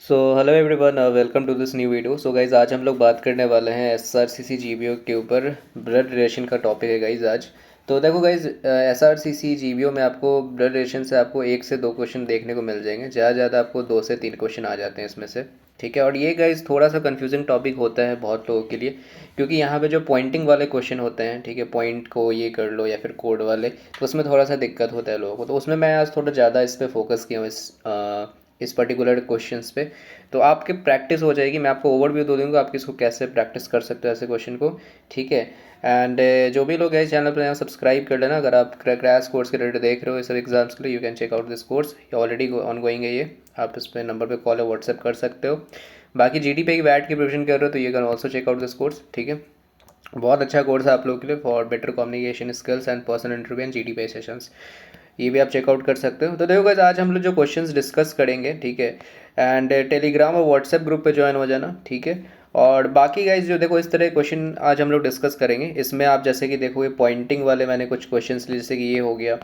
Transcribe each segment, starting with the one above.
So hello everyone, welcome to this new video. So guys, आज हम लोग बात करने वाले हैं एसआरसीसी जीबीओ के ऊपर। ब्लड रिलेशन का टॉपिक है गाइज़ आज। तो देखो गाइज़, एसआरसीसी जीबीओ में आपको ब्लड रिलेशन से आपको 1 से 2 क्वेश्चन देखने को मिल जाएंगे। ज़्यादा आपको 2 से 3 क्वेश्चन आ जाते हैं इसमें से। ठीक है, और ये गाइज़ थोड़ा सा कंफ्यूजिंग टॉपिक होता है बहुत लोगों के लिए, क्योंकि यहाँ पे जो पॉइंटिंग वाले क्वेश्चन होते हैं, ठीक है, पॉइंट को ये कर लो या फिर कोड वाले, तो उसमें थोड़ा सा दिक्कत होता है लोगों को। तो उसमें मैं आज थोड़ा ज़्यादा इस पर फोकस किया हूँ, इस पर्टिकुलर क्वेश्चंस पे। तो आपकी प्रैक्टिस हो जाएगी। मैं आपको ओवरव्यू दे दूँगा आप इसको कैसे प्रैक्टिस कर सकते हो ऐसे क्वेश्चन को। ठीक है, एंड जो भी लोग हैं चैनल पर यहाँ सब्सक्राइब कर लेना। अगर आप क्रैश कोर्स के रिलेटेड देख रहे हो ये सब एग्जाम्स के लिए, you can check out this course. ये ऑलरेडी ऑन गोइंग है। ये आप इस पर नंबर पे कॉल या व्हाट्सएप कर सकते हो। बाकी जीडीपी की वैट की प्रिपरेशन कर रहे हो तो you can also check out this course. ठीक है, बहुत अच्छा कोर्स है आप लोगों के लिए for better communication skills and personal interview and GDP sessions. ये भी आप चेकआउट कर सकते हो। तो देखो गाइस, आज हम लोग जो क्वेश्चंस डिस्कस करेंगे, ठीक है, एंड टेलीग्राम और व्हाट्सएप ग्रुप पे ज्वाइन हो जाना। ठीक है, और बाकी गाइस जो देखो इस तरह के क्वेश्चन आज हम लोग डिस्कस करेंगे। इसमें आप जैसे कि देखोगे पॉइंटिंग वाले मैंने कुछ क्वेश्चंस लिए, जैसे कि ये हो गया।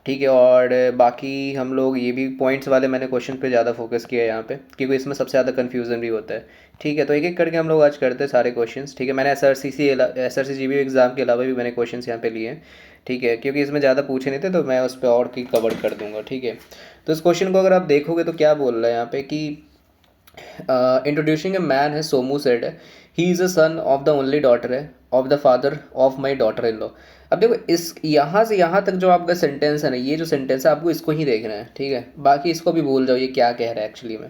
ठीक है, और बाकी हम लोग ये भी पॉइंट्स वाले मैंने क्वेश्चन पे ज़्यादा फोकस किया है यहाँ पे, क्योंकि इसमें सबसे ज़्यादा कन्फ्यूजन भी होता है। ठीक है, तो एक एक करके हम लोग आज करते हैं सारे क्वेश्चंस। ठीक है, मैंने एसआरसी जीबी एग्ज़ाम के अलावा भी मैंने क्वेश्चंस यहाँ पे लिए हैं। ठीक है, क्योंकि इसमें ज़्यादा पूछे नहीं थे तो मैं उस पर और की कवर कर दूंगा। ठीक है, तो इस क्वेश्चन को अगर आप देखोगे तो क्या बोल रहा है यहाँ पे कि इंट्रोड्यूसिंग ए मैन है, सोमू सेड है, he is a son of the only daughter है of the father of my daughter in law. अब देखो इस यहाँ से यहाँ तक जो आपका सेंटेंस है ना, ये जो सेंटेंस है आपको इसको ही देखना है। ठीक है, बाकी इसको भी भूल जाओ ये क्या कह रहा है एक्चुअली में।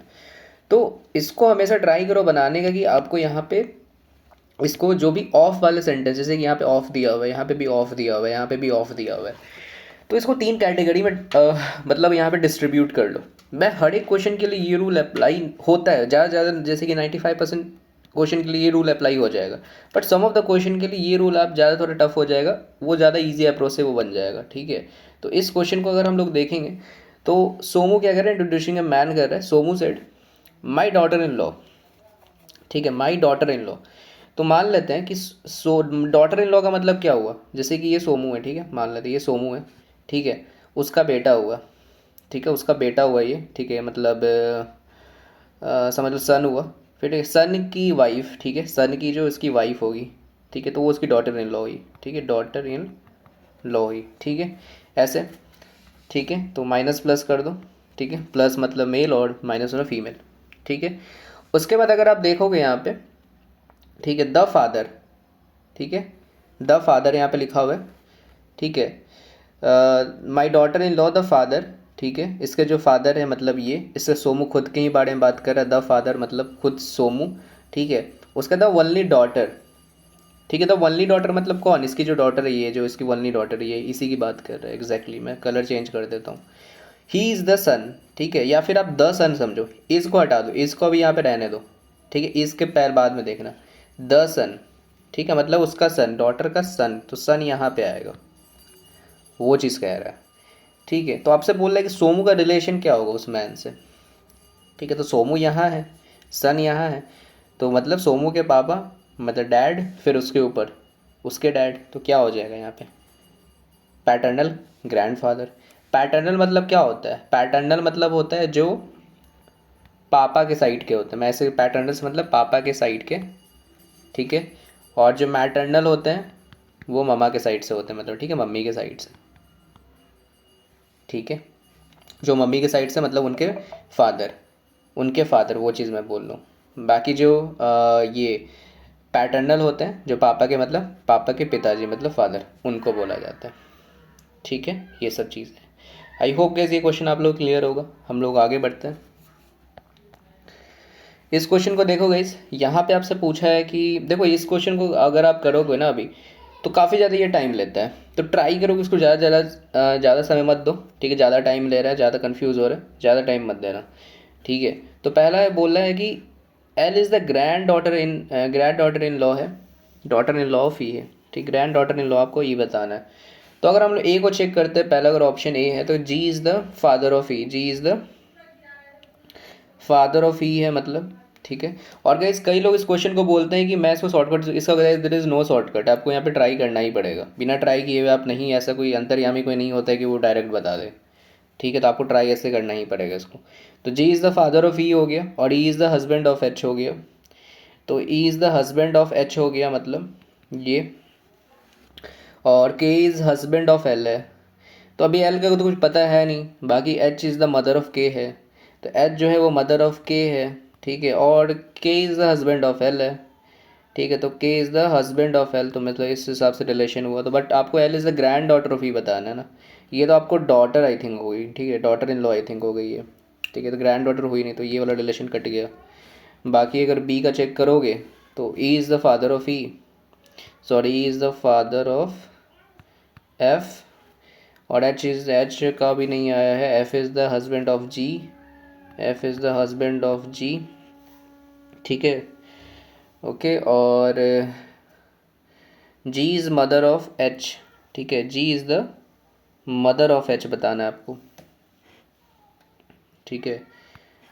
तो इसको हमेशा ट्राई करो बनाने का कि आपको यहाँ पे इसको जो भी ऑफ वाले सेंटेंस, जैसे कि यहाँ पे ऑफ दिया हुआ है, यहाँ पे भी ऑफ दिया हुआ है, यहाँ पे भी ऑफ दिया हुआ है, तो इसको 3 कैटेगरी में मतलब यहाँ पे डिस्ट्रीब्यूट कर लो। मैं हर एक क्वेश्चन के लिए ये रूल अप्लाई होता है ज़्यादा ज़्यादा, जैसे कि 95% क्वेश्चन के लिए ये रूल अप्लाई हो जाएगा। But some of the question के लिए ये रूल आप ज़्यादा थोड़ा टफ हो जाएगा, वो ज़्यादा ईजी अप्रोच से वो बन जाएगा। ठीक है, तो इस क्वेश्चन को अगर हम लोग देखेंगे तो सोमू क्या कर रहा है, इंट्रोड्यूसिंग ए मैन कर रहा है। Somu said my daughter in law. ठीक है, माई डॉटर इन लॉ। तो मान लेते हैं कि डॉटर इन लॉ का मतलब क्या हुआ, जैसे कि ये सोमू है। ठीक है, मान लेते हैं ये सोमू है। ठीक है, उसका बेटा हुआ। ठीक है, उसका बेटा हुआ ये। ठीक है, मतलब समझ लो सन हुआ। फिर सन की वाइफ, ठीक है, सन की जो इसकी वाइफ होगी, ठीक है, तो वो उसकी डॉटर इन लॉ हुई। ठीक है, डॉटर इन लॉ हुई। ठीक है, ऐसे। ठीक है, तो माइनस प्लस कर दो। ठीक है, प्लस मतलब मेल और माइनस होना फीमेल। ठीक है, उसके बाद अगर आप देखोगे यहाँ पे, ठीक है, द फादर। ठीक है, द फादर यहाँ पे लिखा हुआ है। ठीक है, माई daughter in law the father. ठीक है, इसके जो फादर है मतलब ये, इससे सोमू खुद के ही बारे में बात कर रहा है। द फादर मतलब खुद सोमू। ठीक है, उसका द वनली डॉटर। ठीक है, द वनली डॉटर मतलब कौन, इसकी जो डॉटर है, ये जो इसकी वनली डॉटर है, ये इसी की बात कर रहा है एग्जैक्टली। मैं कलर चेंज कर देता हूँ। ही इज़ द सन। ठीक है, या फिर आप द सन समझो, इसको हटा दो, इसको भी यहाँ पे रहने दो। ठीक है, इसके पैर बाद में देखना। द सन, ठीक है, मतलब उसका सन, डॉटर का सन, तो सन यहाँ पे आएगा, वो चीज़ कह रहा है। ठीक है, तो आपसे बोल रहा है कि सोमू का रिलेशन क्या होगा उस मैन से। ठीक है, तो सोमू यहाँ है, सन यहाँ है, तो मतलब सोमू के पापा मतलब डैड, फिर उसके ऊपर उसके डैड, तो क्या हो जाएगा यहाँ पे, पैटर्नल ग्रैंडफादर। पैटर्नल मतलब क्या होता है, पैटर्नल मतलब होता है जो पापा के साइड के होते हैं। मैं ऐसे पैटर्नल से मतलब पापा के साइड के। ठीक है, और जो मैटर्नल होते हैं वो मम्मा के साइड से होते हैं, मतलब ठीक है, मम्मी के साइड से। ठीक है, जो मम्मी के साइड से मतलब उनके फादर वो चीज़ मैं बोल रहा हूँ। बाकी जो ये पैटर्नल होते हैं जो पापा के मतलब पापा के पिताजी मतलब फादर, उनको बोला जाता है। ठीक है, ये सब चीज़ें। आई होप गैस ये क्वेश्चन आप लोग क्लियर होगा। हम लोग आगे बढ़ते हैं। इस क्वेश्चन को देखो गाइस, यहाँ पे आपसे पूछा है कि देखो इस क्वेश्चन को अगर आप करोगे ना अभी, तो काफ़ी ज़्यादा ये टाइम लेता है। तो ट्राई करो कि इसको ज़्यादा समय मत दो। ठीक है, ज़्यादा टाइम ले रहा है, ज़्यादा कंफ्यूज हो रहा है, ज़्यादा टाइम मत देना। ठीक है, तो पहला है बोल रहा है कि L is the grand daughter in law है, daughter in law of E है। ठीक, ग्रैंड डॉटर इन लॉ आपको ई बताना है। तो अगर हम लोग ए को चेक करते हैं, पहला अगर ऑप्शन ए है तो G is the father of E, G is the father of E है मतलब। ठीक है, और गाइस कई लोग इस क्वेश्चन को बोलते हैं कि मैं इसको शॉर्टकट, इसका देयर इज़ नो शॉर्टकट, आपको यहाँ पे ट्राई करना ही पड़ेगा। बिना ट्राई किए हुए आप नहीं, ऐसा कोई अंतर्यामी कोई नहीं होता है कि वो डायरेक्ट बता दे। ठीक है, तो आपको ट्राई ऐसे करना ही पड़ेगा इसको। तो G is the father of E हो गया और E is the husband of H हो गया। तो E is the husband of H हो गया मतलब ये, और के इज़ हस्बैंड ऑफ एल है। तो अभी एल का तो कुछ पता है नहीं, बाकी H is the mother of K है, तो एच जो है वो मदर ऑफ के है, ठीक है, और के is the husband of L है, ठीक है। तो K is the husband of L, तो मतलब इस हिसाब से रिलेशन हुआ। तो बट आपको L is the granddaughter of E बताना है ना, ये तो आपको डॉटर आई थिंक हो गई, ठीक है, daughter in law I think हो गई है, ठीक है, तो ग्रैंड डॉटर हुई नहीं, तो ये वाला रिलेशन कट गया। बाकी अगर बी का चेक करोगे तो E is the father of E, sorry E is the father of F, और एच का भी नहीं आया है, F is the husband of G, F is the husband of G, ठीक है, ओके। और G is mother of H, ठीक है, G is the mother of H बताना है आपको, ठीक है।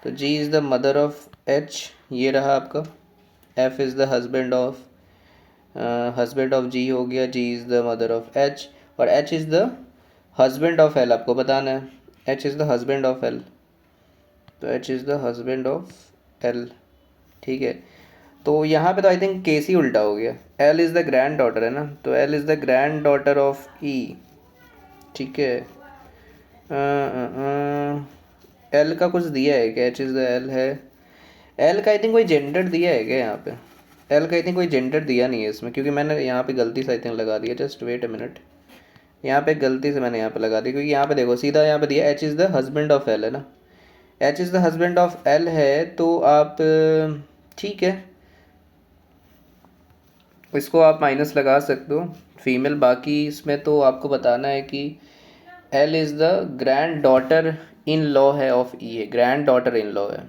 तो G is the mother of H, ये रहा आपका। F is the husband of G हो गया, G is the mother of H, और H is the husband of L आपको बताना है, H is the husband of L, तो H is the husband of L, ठीक है। तो यहाँ पे तो आई थिंक केस ही उल्टा हो गया, L is the granddaughter है ना, तो L is the granddaughter of E, ठीक है। एल का कुछ दिया है क्या, एच इज़ द एल है, एल का आई थिंक कोई जेंडर दिया है क्या यहाँ पे, एल का आई थिंक कोई जेंडर दिया नहीं है इसमें, क्योंकि मैंने यहाँ पे गलती से आई थिंक लगा दिया, जस्ट वेट अ मिनट, यहाँ पे गलती से मैंने यहाँ पे लगा दी, क्योंकि यहाँ पे देखो सीधा यहाँ पे दिया H is the husband of L है ना, H is the husband of L है, तो आप ठीक है इसको आप माइनस लगा सकते हो फीमेल। बाकी इसमें तो आपको बताना है कि L is the grand daughter in law है ऑफ ई, है ग्रैंड डॉटर इन लॉ है,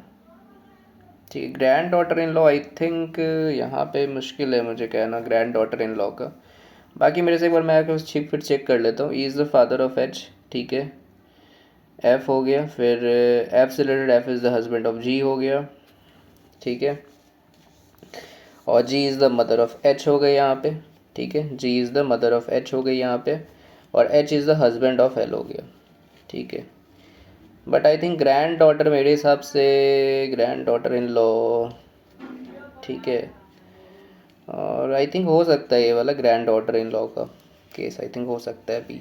ठीक है, grand daughter in law I think यहाँ पे मुश्किल है मुझे कहना ग्रैंड डॉटर इन लॉ का। बाकी मेरे से एक बार मैं फिर चेक कर लेता हूँ, E is the father of H, ठीक है, एफ हो गया, फिर एफ से related F is the husband of G हो गया, ठीक है, और G is the mother of H हो गई यहाँ पे, ठीक है, G is the mother of H हो गई यहाँ पे, और H is the husband of L हो गया, ठीक है। But I think granddaughter मेरे हिसाब से ग्रैंड डॉटर इन लॉ, ठीक है, और आई थिंक हो सकता है ये वाला ग्रैंड डॉटर इन लॉ का केस आई थिंक हो सकता है बी,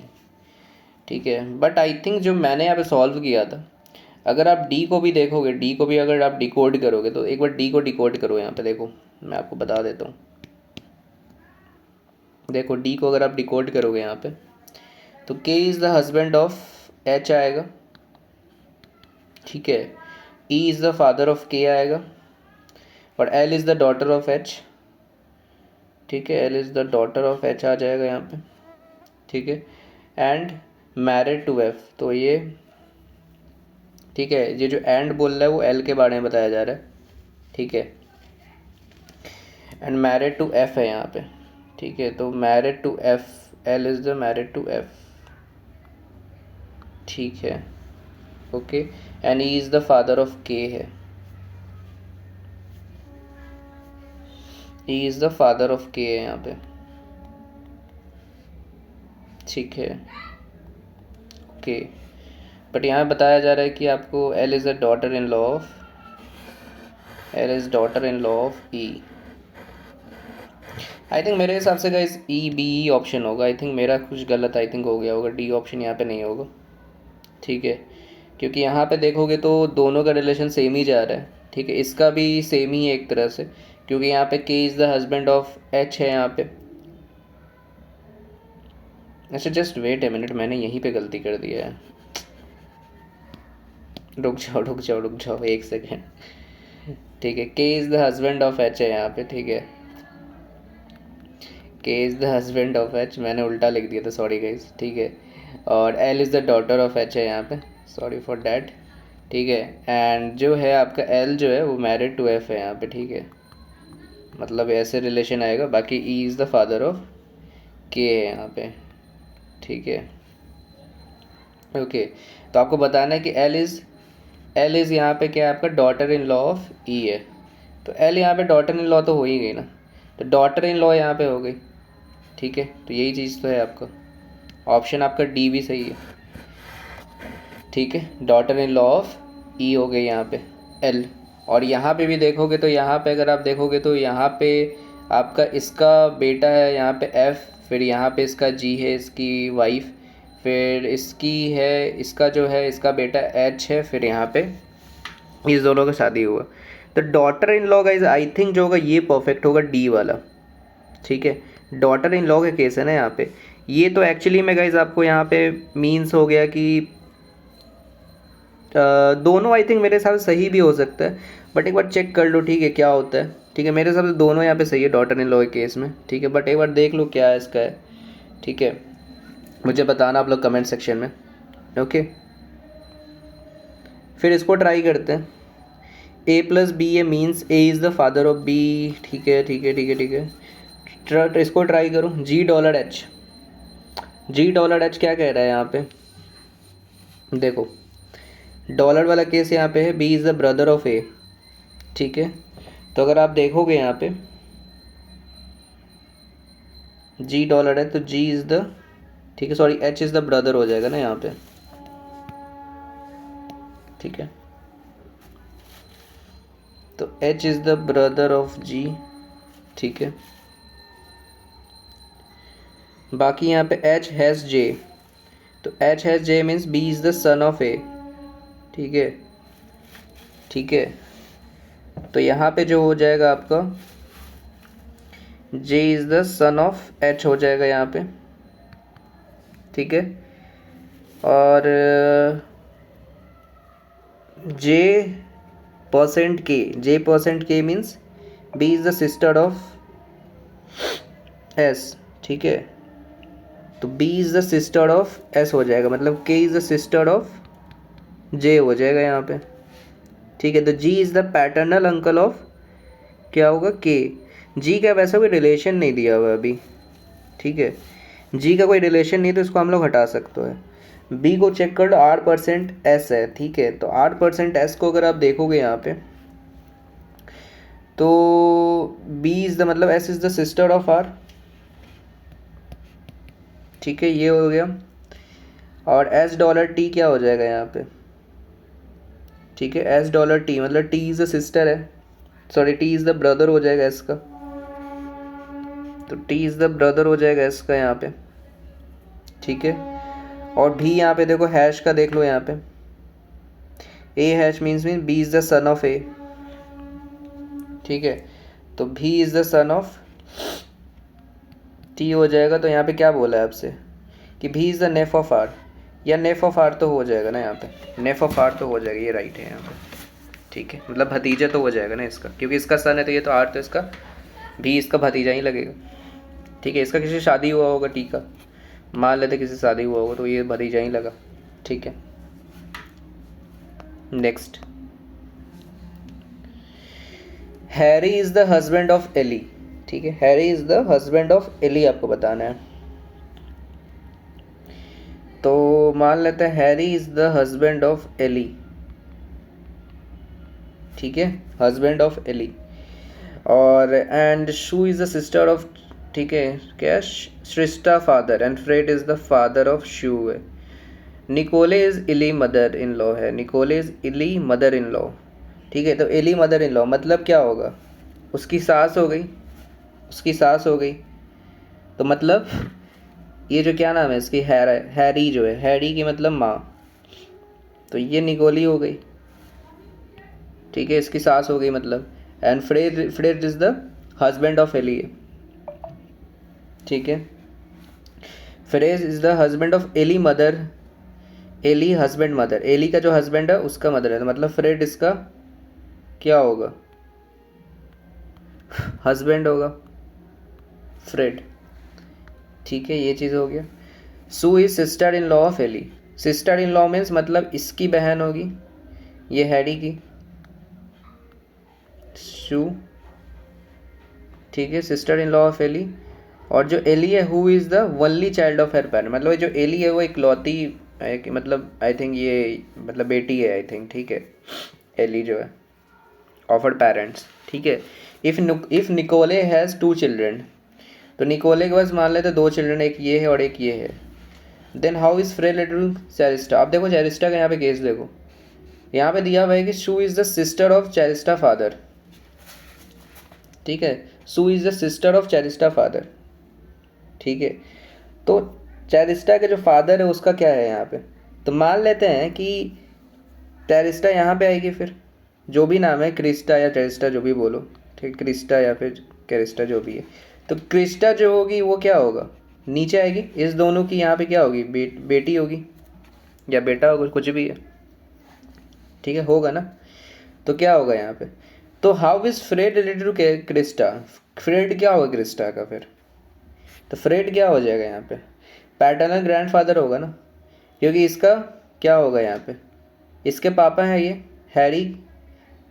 ठीक है। बट आई थिंक जो मैंने यहाँ पे सॉल्व किया था, अगर आप डी को भी देखोगे, डी को भी अगर आप डिकोड करोगे, तो एक बार डी को डिकोड करो, यहाँ पे देखो मैं आपको बता देता हूँ, देखो डी को अगर आप डिकोड करोगे यहाँ पे, तो K is the husband of H आएगा, ठीक है, E is the father of K आएगा, और L is the daughter of H, ठीक है, L is the daughter of H आ जाएगा यहाँ पे, ठीक है, एंड मैरिड टू एफ, तो ये ठीक है, ये जो एंड बोल रहा है वो एल के बारे में बताया जा रहा है, ठीक है, एंड मैरिड टू एफ है यहाँ पे, ठीक है, तो married to F, L is the married to F, ठीक है, okay, and E is the father of K है, E is the father of K है यहाँ पे, ठीक है, ओके। बट यहाँ बताया जा रहा है कि आपको L is the daughter in law of, L is daughter in law of E, I think मेरे हिसाब से guys E B E option होगा, आई थिंक मेरा कुछ गलत आई थिंक हो गया होगा, डी ऑप्शन यहाँ पे नहीं होगा, ठीक है, क्योंकि यहाँ पे देखोगे तो दोनों का रिलेशन सेम ही जा रहा है, ठीक है, इसका भी सेम ही है एक तरह से, क्योंकि यहाँ पे के is the husband of H है यहाँ पे। अच्छा जस्ट वेट ए मिनट, मैंने यहीं पे गलती कर दिया है, रुक जाओ एक सेकेंड, ठीक है, के is the husband of H है यहाँ पे, ठीक है, के is the husband of H, मैंने उल्टा लिख दिया था, सॉरी गाइस, ठीक है, और L is the daughter of H है यहाँ पे, सॉरी फॉर डैट, ठीक है, एंड जो है आपका एल जो है वो मैरिड टू एफ है यहाँ पे, ठीक है, मतलब ऐसे रिलेशन आएगा। बाकी ई is the father of K है यहाँ पे, ठीक है, ओके। तो आपको बताना है कि एल इज़ यहाँ पे क्या है आपका daughter in law of E है, तो एल यहाँ पे डॉटर इन लॉ तो हो ही गई ना, तो डॉटर इन लॉ यहाँ पे हो गई, ठीक है, तो यही चीज़ तो है आपका, ऑप्शन आपका डी भी सही है, ठीक है, daughter in law of E हो गई यहाँ पे एल। और यहाँ पे भी देखोगे तो यहाँ पे अगर आप देखोगे तो यहाँ पे आपका इसका बेटा है यहाँ पे एफ, फिर यहाँ पे इसका जी है इसकी वाइफ, फिर इसकी है इसका जो है इसका बेटा एच है, फिर यहाँ पे इस दोनों का शादी हुआ। तो daughter in law guys I think जो होगा ये परफेक्ट होगा डी वाला। ठीक है, डॉटर इन लॉ के केस है ना यहाँ पे। ये तो एक्चुअली में गाइज आपको यहाँ पे मीन्स हो गया कि दोनों आई थिंक मेरे हिसाब से सही भी हो सकता है, बट एक बार चेक कर लो ठीक है क्या होता है। ठीक है, मेरे हिसाब से दोनों यहाँ पे सही है डॉटर इन लॉ के केस में। ठीक है, बट एक बार देख लो क्या है इसका है। ठीक है, मुझे बताना आप लोग कमेंट सेक्शन में। ओके, फिर इसको ट्राई करते हैं। A plus B A means A is the father of B. ठीक है ठीक है ठीक है ठीक है, इसको ट्राई करो। जी डॉलर एच, जी डॉलर एच क्या कह रहा है यहाँ पे, देखो डॉलर वाला केस यहाँ पे है, B is the brother of A. ठीक है, तो अगर आप देखोगे यहाँ पे जी डॉलर है तो जी इज़ द, ठीक है sorry H is the brother हो जाएगा ना यहाँ पे। ठीक है, तो H is the brother of G. ठीक है, बाकी यहाँ पे एच हैज़ जे, तो H has J means B is the son of A. ठीक है ठीक है, तो यहाँ पे जो हो जाएगा आपका J is the son of H हो जाएगा यहाँ पे। ठीक है, और J percent K, J percent K means B is the sister of S. ठीक है, तो B is the sister of S हो जाएगा, मतलब K is the sister of J हो जाएगा यहाँ पे। ठीक है, तो G is the paternal uncle of क्या होगा के। जी का वैसा कोई रिलेशन नहीं दिया हुआ अभी। ठीक है, जी का कोई रिलेशन नहीं तो इसको हम लोग हटा सकते हैं। बी को चेक कर लो, 8% एस है। ठीक है, तो 8% एस को अगर आप देखोगे यहाँ पे तो बी इज़ द मतलब S is the sister of R. ठीक है, ये हो गया। और एस डॉलर टी क्या हो जाएगा यहाँ पे, ठीक है एस डॉलर टी मतलब टी इज़ द सिस्टर है, sorry T is the brother हो जाएगा एस का, तो टी इज़ द ब्रदर हो जाएगा एस का यहाँ पे। ठीक है, और भी यहाँ पे देखो हैश का देख लो यहाँ पे, A hash means B is the son of A. ठीक है, तो B is the son of T हो जाएगा। तो यहाँ पे क्या बोला है आपसे कि भी इज़ द नेफ ऑफ आर, या नेफ ऑफ आर तो हो जाएगा ना यहाँ पे, नेफ ऑफ आर तो हो जाएगा, ये राइट है यहाँ पे। ठीक है, मतलब भतीजा तो हो जाएगा ना इसका, क्योंकि इसका सन है तो ये तो आर, तो इसका भी इसका भतीजा ही लगेगा। ठीक है, इसका किसी से शादी हुआ होगा टी का, मान लेते किसी से शादी हुआ होगा तो ये भतीजा ही लगा। ठीक है, next, Harry is the husband of Ellie. ठीक है, Harry is the husband of Ellie आपको बताना है। तो मान लेते हैं Harry is the husband of Ellie. ठीक है, हस्बैंड ऑफ एली। और and Sue is the sister of, ठीक है क्या, Christa father, and Fred is the father of Sue है। Nicole is Ellie mother in law है, Nicole is Ellie mother in law. ठीक है, तो एली मदर इन लॉ मतलब क्या होगा, उसकी सास हो गई, उसकी सास हो गई। तो मतलब ये जो क्या नाम है इसकी, हैरी जो है, हैरी की मतलब माँ, तो ये निकोली हो गई। ठीक है, इसकी सास हो गई मतलब, and Fred is the husband of Ellie. ठीक है, Fred is the husband of Ellie mother, Ellie husband mother, Ellie का जो हस्बैंड है उसका मदर है, तो मतलब फ्रेड इसका क्या होगा, हस्बैंड होगा फ्रेड। ठीक है, ये चीज़ हो गया। Sue is sister in law of Ellie, sister in law means मतलब इसकी बहन होगी, ये हैरी की सू। ठीक है, sister in law of Ellie. और जो एली है, who is the only child of her parent, मतलब जो एली है वो इकलौती है कि मतलब आई थिंक ये मतलब बेटी है आई थिंक। ठीक है, एली जो है ऑफ हर पेरेंट्स। ठीक है, इफ़ निकोले हैज़ 2 चिल्ड्रेन, तो निकोले के पास मान लेते 2 चिल्ड्रेन, एक ये है और एक ये है। देन हाउ इज़ फ्रे रिलेटेड टू चेरिस्टा। अब देखो चेरिस्टा का यहाँ पे केस देखो, यहाँ पे दिया हुआ है कि Sue is the sister of Christa father, ठीक है, Sue is the sister of Christa father, ठीक है। तो चेरिस्टा के जो फादर है उसका क्या है यहाँ पे, तो मान लेते हैं कि चेरिस्टा यहाँ पे आएगी, फिर जो भी नाम है क्रिस्टा या चेरिस्टा जो भी बोलो, ठीक, क्रिस्टा या फिर कैरिस्टा जो भी है, तो क्रिस्टा जो होगी वो क्या होगा, नीचे आएगी। इस दोनों की यहाँ पे क्या होगी, बेटी होगी या बेटा होगा, कुछ भी है, ठीक है, होगा ना। तो क्या होगा यहाँ पे, तो how is Fred related to Krista, Fred क्या होगा क्रिस्टा का फिर, तो फ्रेड क्या हो जाएगा यहाँ पे, पैटर्नल ग्रैंडफादर होगा ना, क्योंकि इसका क्या होगा यहाँ पे, इसके पापा हैं ये हैरी,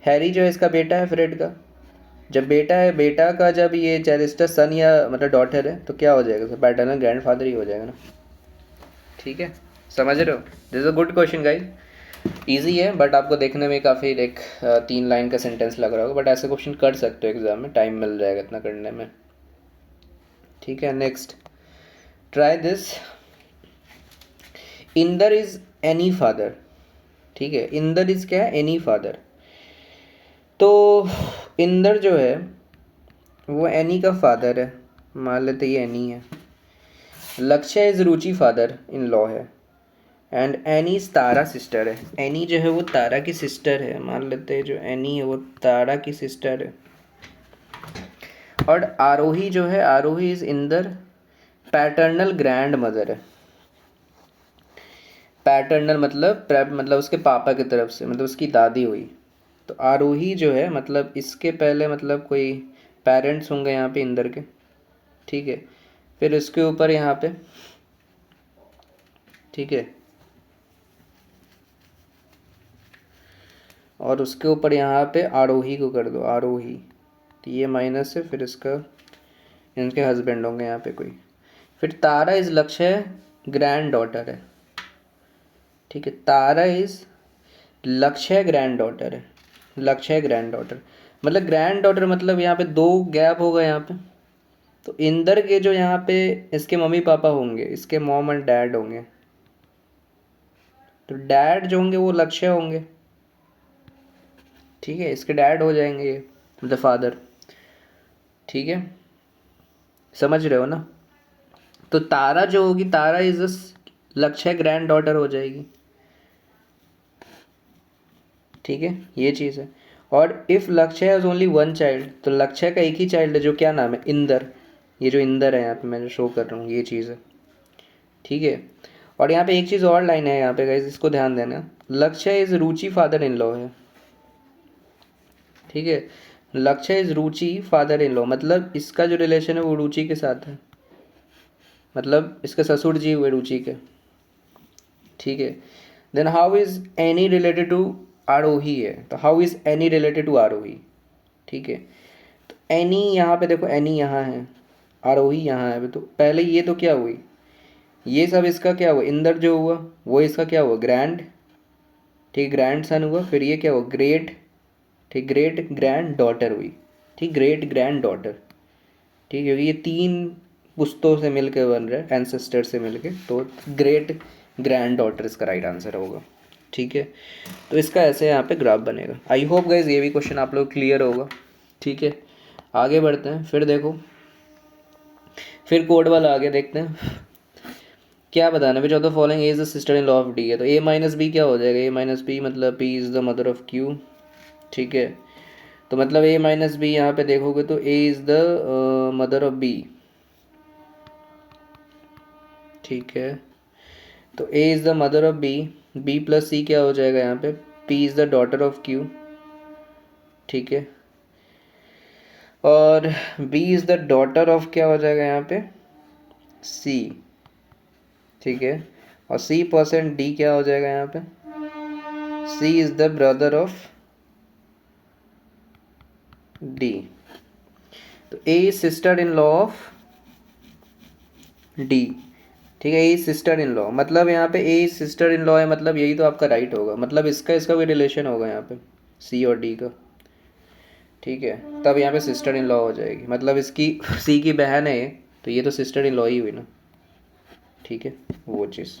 हैरी जो है इसका बेटा है फ्रेड का। जब बेटा है, बेटा का जब ये चेरिस्टा सन या मतलब डॉटर है तो क्या हो जाएगा, तो पैटर्नल ग्रैंडफादर ही हो जाएगा ना, ठीक है, समझ रहे हो। This is a good question guys, easy है बट आपको देखने में काफ़ी एक 3 लाइन का सेंटेंस लग रहा होगा, बट ऐसे क्वेश्चन कर सकते हो एग्जाम में, टाइम मिल जाएगा इतना करने में, ठीक है। Next try this, Inder is any father, ठीक है, इंदर इज क्या है, एनी फादर। तो इंदर जो है वो एनी का फादर है, मान लेते ये एनी है। लक्ष्य is Ruchi father in law है, एंड एनी तारा सिस्टर है, एनी जो है वो तारा की सिस्टर है, मान लेते हैं जो एनी है वो तारा की सिस्टर है। और आरोही जो है, Aarohi is Inder paternal grandmother है, पैटर्नल मतलब उसके पापा की तरफ से, मतलब उसकी दादी हुई। तो आरोही जो है मतलब इसके पहले मतलब कोई पेरेंट्स होंगे यहाँ पे इंदर के, ठीक है, फिर इसके ऊपर यहाँ पे, ठीक है, और उसके ऊपर यहाँ पे आरोही को कर दो, आरोही, तो ये माइनस है, फिर इसका इनके हस्बैंड होंगे यहाँ पे कोई, फिर तारा इज लक्ष्य ग्रैंड डॉटर है, ठीक है, तारा इज लक्ष्य ग्रैंड डॉटर है, लक्ष्य ग्रैंड डॉटर, मतलब ग्रैंड डॉटर मतलब यहाँ पे 2 गैप होगा यहाँ पे। तो इंदर के जो यहाँ पे इसके मम्मी पापा होंगे, इसके मॉम एंड डैड होंगे, तो डैड जो होंगे वो लक्ष्य होंगे, ठीक है, इसके डैड हो जाएंगे ये, मतलब फादर, ठीक है, समझ रहे हो ना। तो तारा जो होगी, तारा इज लक्ष्य ग्रैंड डॉटर हो जाएगी, ठीक है, ये चीज़ है। और इफ़ लक्ष्य हैज़ ओनली 1 चाइल्ड, तो लक्ष्य का एक ही चाइल्ड है जो क्या नाम है, इंदर, ये जो इंदर है यहाँ पे मैं जो शो कर रहा हूँ ये चीज़ है, ठीक है। और यहाँ पे एक चीज़ और लाइन है यहाँ पे गाइस, इसको ध्यान देना, लक्ष्य is Ruchi father in law है, ठीक है, लक्ष्य is Ruchi father in law, मतलब इसका जो रिलेशन है वो रुचि के साथ है, मतलब इसके ससुर जी हुए रुचि के, ठीक है। Then how is Annie related to Aarohi है, तो how is Annie related to Aarohi, ठीक है। तो एनी यहाँ पे देखो, एनी यहाँ है, आरोही यहाँ है, तो पहले ये तो क्या हुई, ये सब इसका क्या हुआ, इंदर जो हुआ वो इसका क्या हुआ, ग्रैंड, ठीक, ग्रैंड सन हुआ, फिर ये क्या हुआ, ग्रेट, ठीक, ग्रेट ग्रैंड डॉटर हुई, ठीक, ग्रेट ग्रैंड डॉटर, ठीक, क्योंकि ये 3 पुश्तों से मिलकर बन रहा है, एंसेस्टर से मिलके, तो ग्रेट ग्रैंड डॉटर इसका राइट आंसर होगा, ठीक है। तो इसका ऐसे यहाँ पे ग्राफ बनेगा। आई होप गाइज ये भी क्वेश्चन आप लोग क्लियर होगा, ठीक है। आगे बढ़ते हैं, फिर देखो, फिर कोड वाला आगे देखते हैं क्या बताना, which of the following is the sister in law of D है, तो ए माइनस बी क्या हो जाएगा, ए माइनस बी मतलब P is the mother of Q, ठीक है। तो मतलब ए माइनस बी यहाँ पे देखोगे तो A is the mother of B, ठीक है। तो A is the mother of B, B plus C क्या हो जाएगा यहाँ पे, P is the daughter of Q, ठीक है, और B is the daughter of क्या हो जाएगा यहाँ पे, सी, ठीक है, और सी परसेंट डी क्या हो जाएगा यहाँ पे, C is the brother of D. तो A is sister in law of D, ठीक है, ए सिस्टर इन लॉ, मतलब यहाँ पे ए सिस्टर इन लॉ है, मतलब यही तो आपका राइट होगा, मतलब इसका इसका कोई रिलेशन होगा यहाँ पे सी और डी का, ठीक है, तब यहाँ पे सिस्टर इन लॉ हो जाएगी, मतलब इसकी सी की बहन है तो ये तो सिस्टर इन लॉ ही हुई ना, ठीक है, वो चीज़।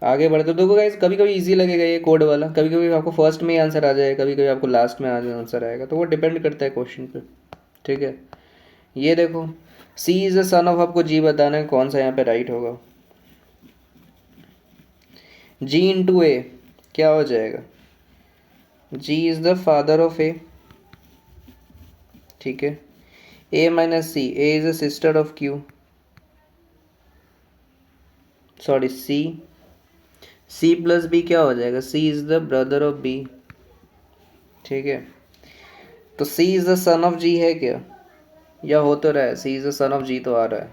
आगे बढ़ते देखो गाइस, कभी कभी इजी लगेगा ये कोड वाला, कभी कभी आपको फर्स्ट में ही आंसर आ जाएगा, कभी कभी आपको लास्ट में आंसर आएगा, तो वो डिपेंड करता है क्वेश्चन पे। ठीक है, ये देखो सी इज़ अ सन ऑफ, आपको जी बताना है कौन सा यहाँ पे राइट होगा। जी इंटू ए क्या हो जाएगा, G is the father of A. ठीक है, A minus C, A is a sister of Q, sorry C, C plus B क्या हो जाएगा, C is the brother of B. ठीक है, तो C is the son of G है क्या, या हो तो रहा है, C is the son of G तो आ रहा है,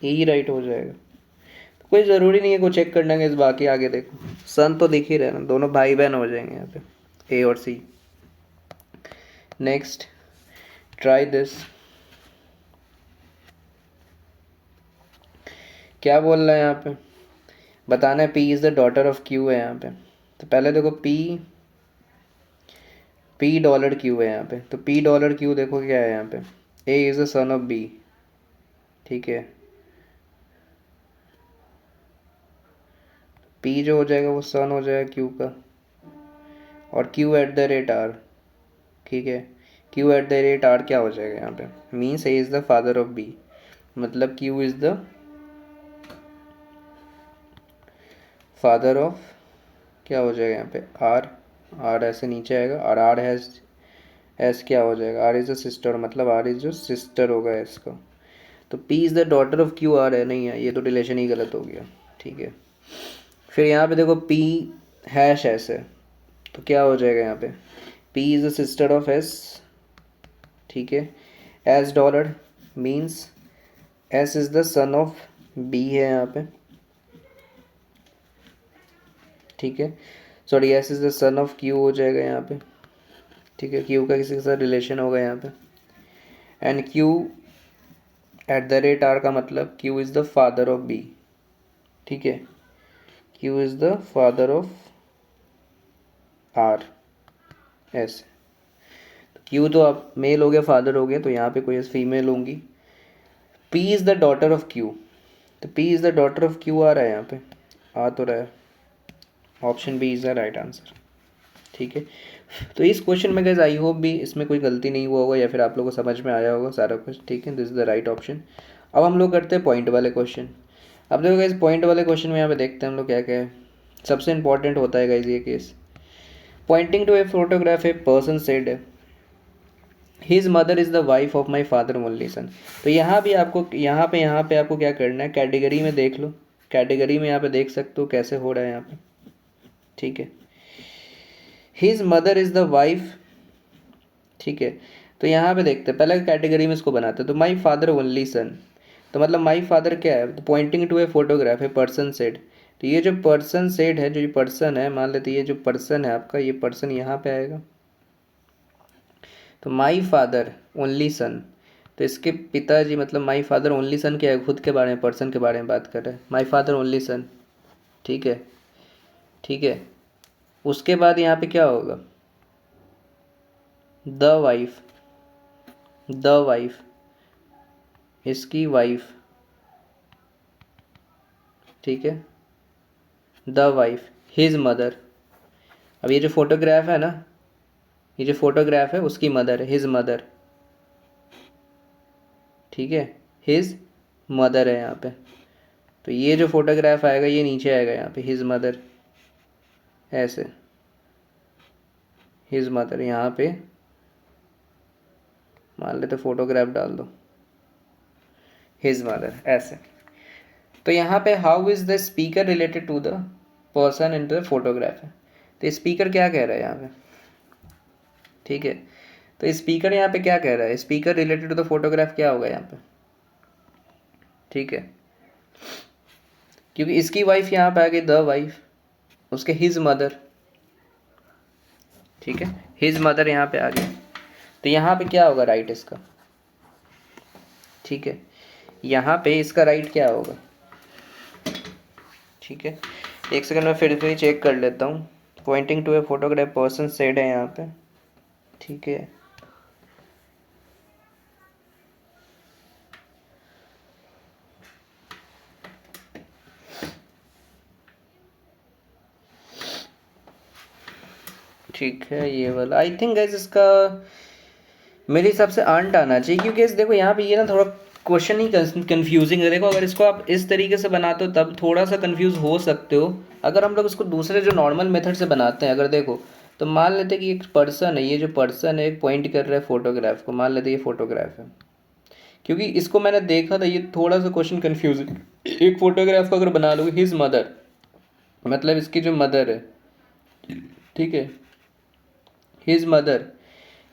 यही राइट हो जाएगा। तो कोई ज़रूरी नहीं है को चेक करना है इस, बाकी आगे देखो सन तो दिख ही रहा है ना, दोनों भाई बहन हो जाएंगे यहाँ पे, ए और सी। नेक्स्ट ट्राई दिस, क्या बोल रहा है यहाँ पे, बताना है P is the daughter of Q है यहाँ पे। तो पहले देखो पी डॉलर क्यू है यहाँ पे, तो पी डॉलर क्यू देखो क्या है यहाँ पे, A is the son of B. ठीक है, पी जो हो जाएगा वो सन हो जाएगा क्यू का, और Q at the rate R. ठीक है, Q at the rate R क्या हो जाएगा यहाँ पे, means A is the father of B, मतलब Q is the father of, क्या हो जाएगा यहाँ पे, आर, आर ऐसे नीचे आएगा, और आर हैज़, एस क्या हो जाएगा, आर इज़ अ सिस्टर, मतलब आर इज़ जो सिस्टर होगा एस का। तो P is the daughter of Q, R है नहीं है, ये तो रिलेशन ही गलत हो गया। ठीक है, फिर यहाँ पे देखो पी हैश एस है, तो क्या हो जाएगा यहाँ पे, P is the sister of S. ठीक है, S dollar means S is the son of B है यहाँ पे। ठीक है, sorry S is the son of Q हो जाएगा यहाँ पे। ठीक है, क्यू का किसी के साथ रिलेशन होगा यहाँ पे, and Q at the rate R का मतलब Q is the father of B. ठीक है, Q is the father of R, ऐसे। तो क्यू तो आप मेल हो गया, फादर हो गया, तो यहाँ पे कोई फीमेल होंगी। P is the daughter of Q, तो P is the daughter of Q आ रहा है यहाँ पे, आ तो रहा है, option B is the right answer. ठीक है, तो इस क्वेश्चन में गाइस आई होप भी इसमें कोई गलती नहीं हुआ होगा, या फिर आप लोगों को समझ में आया होगा सारा कुछ। ठीक है, this is the right option. अब हम लोग करते हैं पॉइंट वाले क्वेश्चन। अब देखो गाइस पॉइंट वाले क्वेश्चन में यहाँ पे देखते हैं हम लोग क्या क्या है। सबसे इंपॉर्टेंट होता है गाइस ये case, pointing to a photograph a person said his mother is the wife of my father only son. तो यहाँ भी आपको यहाँ पे आपको क्या करना है, कैटेगरी में देख लो, कैटेगरी में यहाँ पे देख सकते हो कैसे हो रहा है यहाँ पे। ठीक है, his mother is the wife. ठीक है, तो यहाँ पे देखते हैं, पहले कैटेगरी में इसको बनाते हैं, तो माई फादर ओनली सन, तो मतलब माई फादर क्या है, तो पॉइंटिंग टू ए फोटोग्राफ है पर्सन सेड। तो ये जो पर्सन सेड है, जो ये पर्सन है, मान लेते ये जो पर्सन है आपका, ये पर्सन यहाँ पे आएगा। तो माई फादर ओनली सन, तो इसके पिताजी मतलब माई फादर ओनली सन क्या है, खुद के बारे में, पर्सन के बारे में बात कर रहे हैं, माई फादर ओनली सन। ठीक है, ठीक है, उसके बाद यहाँ पे क्या होगा, द वाइफ, द वाइफ, इसकी वाइफ। ठीक है, द वाइफ, हिज मदर। अब ये जो फोटोग्राफ है ना, ये जो फोटोग्राफ है उसकी मदर है, हिज मदर। ठीक है, हिज मदर है यहाँ पे, तो ये जो फोटोग्राफ आएगा ये नीचे आएगा यहाँ पे, हिज मदर, ऐसे हिज मदर, यहाँ पे मान लेते फोटोग्राफ डाल दो, हिज मदर, ऐसे। तो यहाँ पे how is the speaker related to the person in the photograph है, तो स्पीकर क्या कह रहा है यहाँ पे। ठीक है, तो स्पीकर यहाँ पे क्या कह रहा है, speaker related to the photograph क्या होगा यहाँ पे। ठीक है, क्योंकि इसकी वाइफ यहाँ पे आ गई द वाइफ, उसके हिज मदर। ठीक है, हिज मदर यहाँ पे आ गई, तो यहाँ पे क्या होगा राइट इसका। ठीक है, यहाँ पे इसका राइट क्या होगा। ठीक है, एक सेकंड में फिर से चेक कर लेता हूँ, pointing to a photograph person said है यहाँ पे। ठीक है, ठीक है, ये वाला आई थिंक गाइस इसका मेरे हिसाब से आंट आना चाहिए, क्योंकि देखो यहाँ पे ये ना थोड़ा क्वेश्चन ही कंफ्यूजिंग है। देखो अगर इसको आप इस तरीके से बनाते हो तब थोड़ा सा कंफ्यूज हो सकते हो। अगर हम लोग इसको दूसरे जो नॉर्मल मेथड से बनाते हैं, अगर देखो तो मान लेते हैं कि एक पर्सन है, ये जो पर्सन है एक पॉइंट कर रहा है फोटोग्राफ को, मान लेते हैं ये फोटोग्राफ है। क्योंकि इसको मैंने देखा था, ये थोड़ा सा क्वेश्चन कंफ्यूजिंग। एक फोटोग्राफ को अगर बना लोगे हिज मदर, मतलब इसकी जो मदर है, ठीक है, his mother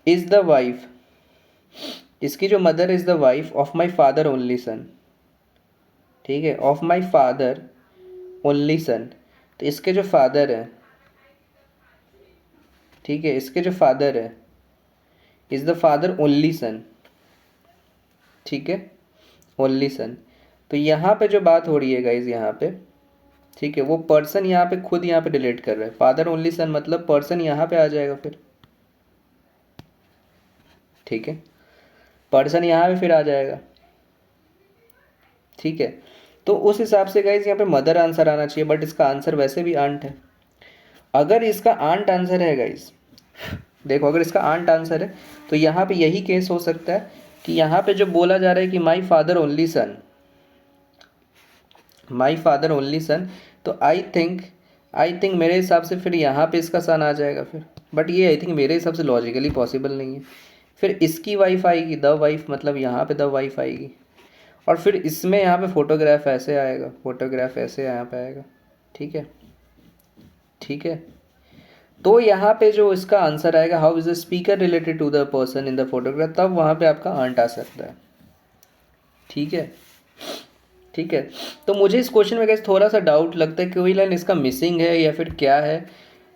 is the wife, इसकी जो mother is the wife of my father only सन, ठीक है, of my father only son. तो इसके जो फादर है, ठीक है, इसके जो फादर है इज द फादर ओनली सन, ठीक है, ओनली सन। तो यहाँ पे जो बात हो रही है गाइज यहाँ पे, ठीक है, वो पर्सन यहाँ पे खुद यहाँ पे डिलीट कर रहा है। फादर ओनली सन मतलब पर्सन यहाँ पे आ जाएगा फिर, ठीक है, पर्सन यहाँ पे फिर आ जाएगा, ठीक है। तो उस हिसाब से गाइज यहाँ पे मदर आंसर आना चाहिए, बट इसका आंसर वैसे भी आंट है। अगर इसका आंट आंसर है गाइज, देखो अगर इसका आंट आंसर है तो यहाँ पे यही केस हो सकता है कि यहाँ पे जो बोला जा रहा है कि माई फादर ओनली सन, माई फादर ओनली सन, तो आई थिंक मेरे हिसाब से फिर यहाँ पे इसका सन आ जाएगा फिर। बट ये आई थिंक मेरे हिसाब से लॉजिकली पॉसिबल नहीं है। फिर इसकी वाइफ आएगी, द वाइफ, मतलब यहाँ पे द वाइफ आएगी, और फिर इसमें यहाँ पे फोटोग्राफ ऐसे आएगा, फोटोग्राफ ऐसे यहाँ पे आएगा, ठीक है, ठीक है। तो यहाँ पे जो इसका आंसर आएगा, how is the speaker related to the person in the photograph, तब वहाँ पे आपका आंट आ सकता है, ठीक है, ठीक है। तो मुझे इस क्वेश्चन में कैसे थोड़ा सा डाउट लगता है कि कोई लाइन इसका मिसिंग है या फिर क्या है।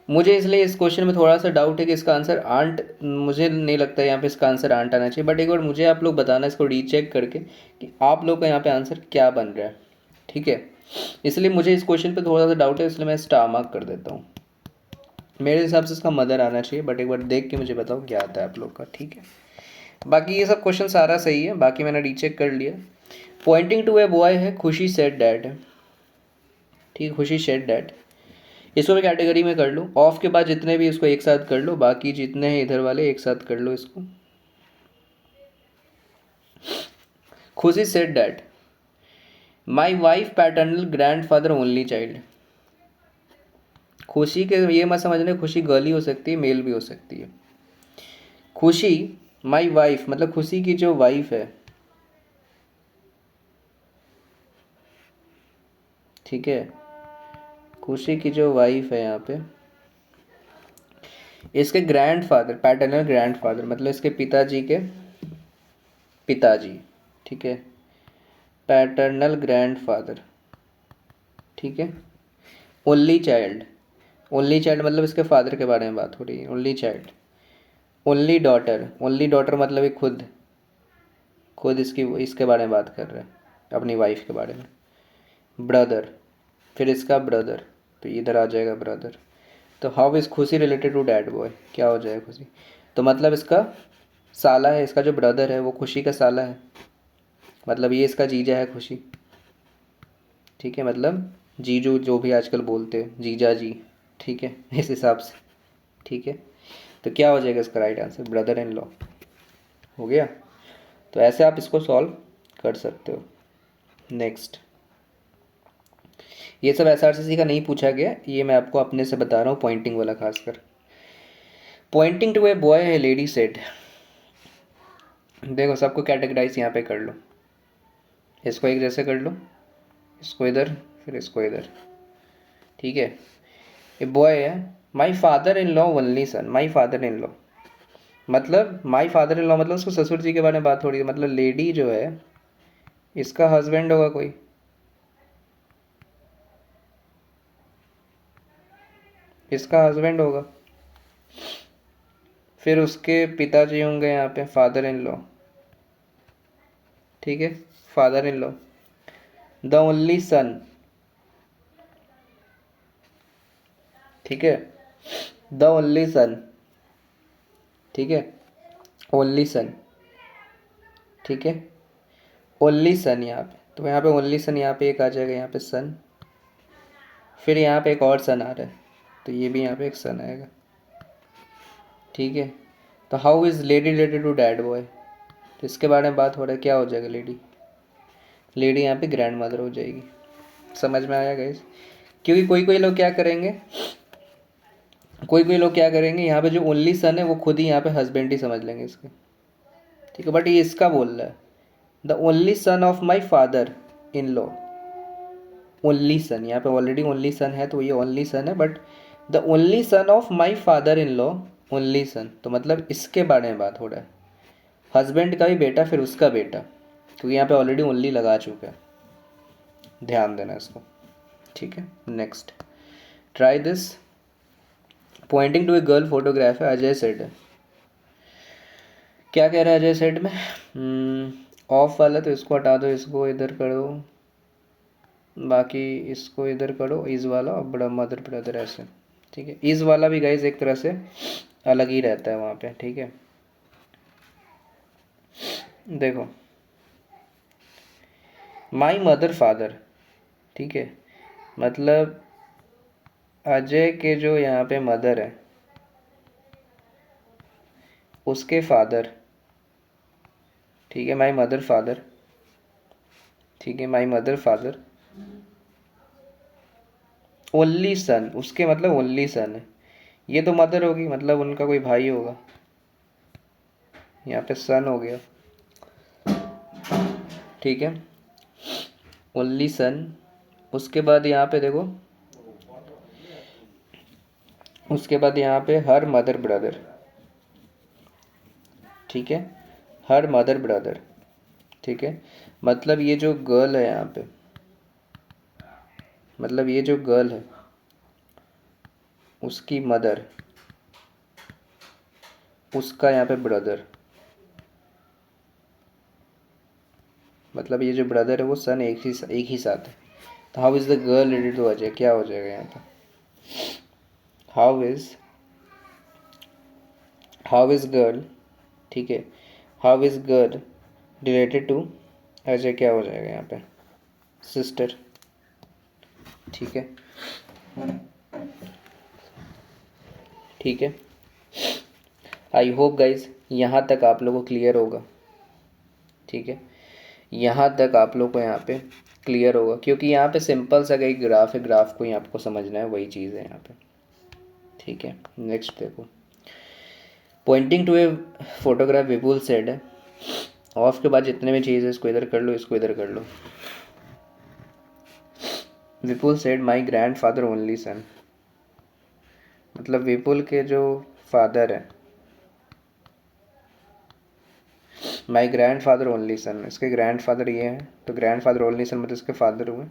मुझे इसलिए इस क्वेश्चन में थोड़ा सा डाउट है कि इसका आंसर आंट, मुझे नहीं लगता है यहाँ पे इसका आंसर आंट आना चाहिए। बट एक बार मुझे आप लोग बताना इसको रीचेक करके कि आप लोग का यहाँ पे आंसर क्या बन रहा है, ठीक है। इसलिए मुझे इस क्वेश्चन पे थोड़ा सा डाउट है, इसलिए मैं स्टार मार्क कर देता हूँ। मेरे हिसाब से इसका मदर आना चाहिए, बट एक बार देख के मुझे बताओ क्या आता है आप लोग का, ठीक है। बाकी ये सब क्वेश्चन सारा सही है, बाकी मैंने रीचेक कर लिया। पॉइंटिंग टू ए बॉय है, खुशी सेड डैड, ठीक, खुशी सेड डैड, इसको मैं कैटेगरी में कर लूँ। ऑफ के बाद जितने भी इसको एक साथ कर लो, बाकी जितने हैं इधर वाले एक साथ कर लो इसको। खुशी said dad my wife paternal grand father only child. खुशी के ये मत समझने, खुशी गर्ल ही हो सकती है, मेल भी हो सकती है। खुशी माई वाइफ मतलब खुशी की जो वाइफ है, ठीक है, खुशी की जो वाइफ है यहाँ पे, इसके grand father, paternal grand father मतलब इसके पिताजी के पिताजी, ठीक है, पैटर्नल ग्रैंड फादर, ठीक है। ओनली चाइल्ड, ओनली चाइल्ड मतलब इसके फादर के बारे में बात हो रही है, only child. Only daughter, only daughter मतलब ये खुद खुद इसकी इसके बारे में बात कर रहा है, अपनी वाइफ के बारे में। ब्रदर, फिर इसका ब्रदर, तो इधर आ जाएगा ब्रदर। तो हाउ इज़ खुशी रिलेटेड टू डैड बॉय, क्या हो जाएगा खुशी, तो मतलब इसका साला है, इसका जो ब्रदर है वो खुशी का साला है, मतलब ये इसका जीजा है खुशी, ठीक है, मतलब जीजू जो भी आजकल बोलते हैं, जीजा जी, ठीक है, इस हिसाब से, ठीक है। तो क्या हो जाएगा इसका right answer, brother in law हो गया। तो ऐसे आप इसको सॉल्व कर सकते हो। नेक्स्ट, ये सब एसआरसीसी का नहीं पूछा गया, ये मैं आपको अपने से बता रहा हूँ, पॉइंटिंग वाला खासकर। पॉइंटिंग टू ए बॉय है लेडी सेड, देखो सबको कैटेगराइज यहाँ पे कर लो, इसको एक जैसे कर लो, इसको इधर, फिर इसको इधर, ठीक है। ये बॉय है, my father in law only son, my father in law मतलब माई फादर इन लॉ मतलब उसको ससुर जी के बारे में बात हो रही है, मतलब लेडी जो है इसका हस्बैंड होगा कोई, इसका हस्बैंड होगा, फिर उसके पिताजी होंगे यहाँ पे फादर इन लॉ, ठीक है, father in law. The only सन, ठीक है, द ओनली सन, ठीक है, ओनली सन, ठीक है, ओनली सन यहाँ पे, तो यहाँ पे ओनली सन यहाँ पे एक आ जाएगा, यहाँ पे सन, फिर यहाँ पे एक और सन आ रहा है, तो ये भी यहाँ पे एक सन आएगा, ठीक है। तो how is lady related to that boy, तो इसके बारे में बात हो रहा है, क्या हो जाएगा लेडी, लेडी यहाँ पे ग्रैंड मदर हो जाएगी। समझ में आया गाइस? क्योंकि कोई कोई लोग क्या करेंगे, कोई कोई लोग क्या करेंगे, यहाँ पे जो ओनली सन है वो खुद ही यहाँ पे हस्बैंड ही समझ लेंगे इसके, ठीक है। बट ये इसका बोल रहा है the only son of my father in law, only son, यहाँ पे ऑलरेडी ओनली सन है तो ये ओनली सन है, but the only son of my father in law, only son, तो मतलब इसके बारे में बात हो रहा है, हस्बैंड का भी बेटा फिर उसका बेटा, क्योंकि यहाँ पे ऑलरेडी ओनली लगा चुका है, ध्यान देना इसको, ठीक है। Next, try this, pointing to a girl photograph है, अजय सेड है। क्या कह रहा है अजय सेड में, ऑफ वाला तो इसको हटा दो, इसको इधर कर दो, बाकी इसको इधर करो, इज वाला और बड़ा मदर ब्रदर ऐसे, ठीक है। इज वाला भी गाइज एक तरह से अलग ही रहता है वहाँ पे, ठीक है। देखो माई मदर फादर, ठीक है, मतलब अजय के जो यहाँ पे मदर है उसके फादर, ठीक है, माई मदर फादर, ठीक है, माई मदर फादर, ओनली सन, उसके मतलब ओनली सन है, ये तो मदर होगी मतलब उनका कोई भाई होगा, यहाँ पे सन हो गया, ठीक है, ओनली सन। उसके बाद यहाँ पे देखो, उसके बाद यहाँ पे हर मदर ब्रदर, ठीक है, हर मदर ब्रदर, ठीक है, मतलब ये जो गर्ल है यहाँ पे, मतलब ये जो गर्ल है उसकी मदर, उसका यहाँ पे ब्रदर, मतलब ये जो ब्रदर है वो सन एक ही साथ है। तो how is the girl related to Ajay, क्या हो जाएगा यहाँ पे, हाउ इज़ गर्ल, ठीक है, how is girl related to Ajay, क्या हो जाएगा यहाँ पे, सिस्टर, ठीक है, ठीक है। आई होप गाइज यहाँ तक आप लोगों को क्लियर होगा, ठीक है, यहाँ तक आप लोग को यहाँ पे क्लियर होगा, क्योंकि यहाँ पे सिंपल सा कई ग्राफ है, ग्राफ को ही आपको समझना है, वही चीज़ है यहाँ पे, ठीक है। नेक्स्ट देखो, pointing to a photograph Vipul said है, ऑफ के बाद जितने भी चीज़ है इसको इधर कर लो, इसको इधर कर लो। Vipul said my grandfather only son, मतलब विपुल के जो फादर है, my grandfather only son, इसके ग्रैंड फादर ये हैं, तो ग्रैंड फादर ओनली सन मतलब इसके फादर हुए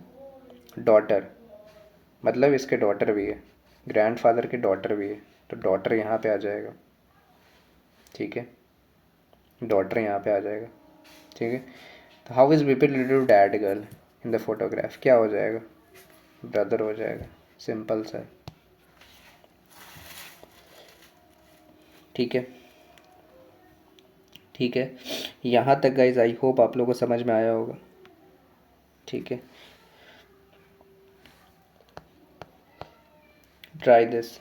डॉटर, मतलब इसके डॉटर भी है, ग्रैंड फादर के डॉटर भी है, तो डॉटर यहाँ पे आ जाएगा, ठीक है, डॉटर यहाँ पे आ जाएगा, ठीक है। तो how is Vipin related to that girl in the photograph, क्या हो जाएगा, ब्रदर हो जाएगा, सिंपल सा, ठीक है, ठीक है। यहाँ तक गाइज आई होप आप लोगों को समझ में आया होगा, ठीक है। Try this,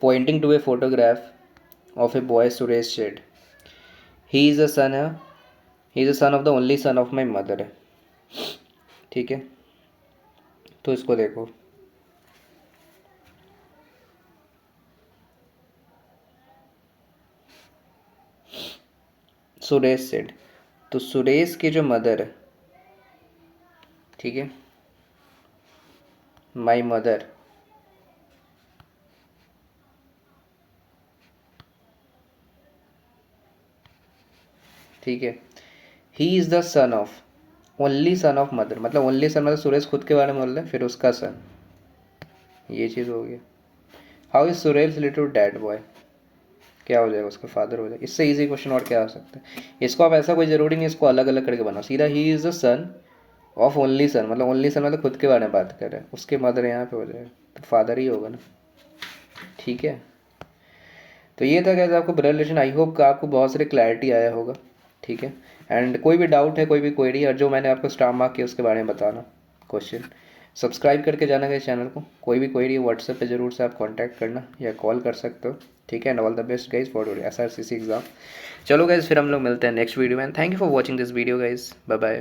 pointing to a photograph of a boy Suresh said, he is a son है, he is a son of the only son of my mother है, ठीक है। तो इसको देखो, सुरेश सेड, तो सुरेश की जो मदर है, ठीक है, माई मदर, ठीक है, he is the son of, only son of mother, मतलब ओनली सन मतलब सुरेश खुद के बारे में बोल रहे हैं, फिर उसका सन, ये चीज़ हो गया। How is Suresh related to that boy, क्या हो जाएगा, उसका फादर हो जाएगा। इससे इजी क्वेश्चन और क्या हो सकता है, इसको आप ऐसा कोई ज़रूरी नहीं इसको अलग अलग करके बनाओ, सीधा he is the son of only son, मतलब ओनली सन मतलब खुद के बारे में बात कर रहे हैं, उसके मदर यहाँ पे हो जाएगा, तो फादर ही होगा ना, ठीक है। तो ये था कैसे आपको ब्लड रिलेशन, आई होप का आपको बहुत सारी क्लैरिटी आया होगा, ठीक है। एंड कोई भी डाउट है, कोई भी क्वेरी, और जो मैंने आपको स्टार मार्क किया उसके बारे में बताना क्वेश्चन, सब्सक्राइब करके जाना गाइस चैनल को। कोई भी क्वेरी व्हाट्सएप पे ज़रूर से आप कांटेक्ट करना या कॉल कर सकते हो, ठीक है। And all the best guys for SRCC exam. चलो गाइस फिर हम लोग मिलते हैं नेक्स्ट वीडियो में। Thank you for watching this video guys, bye bye.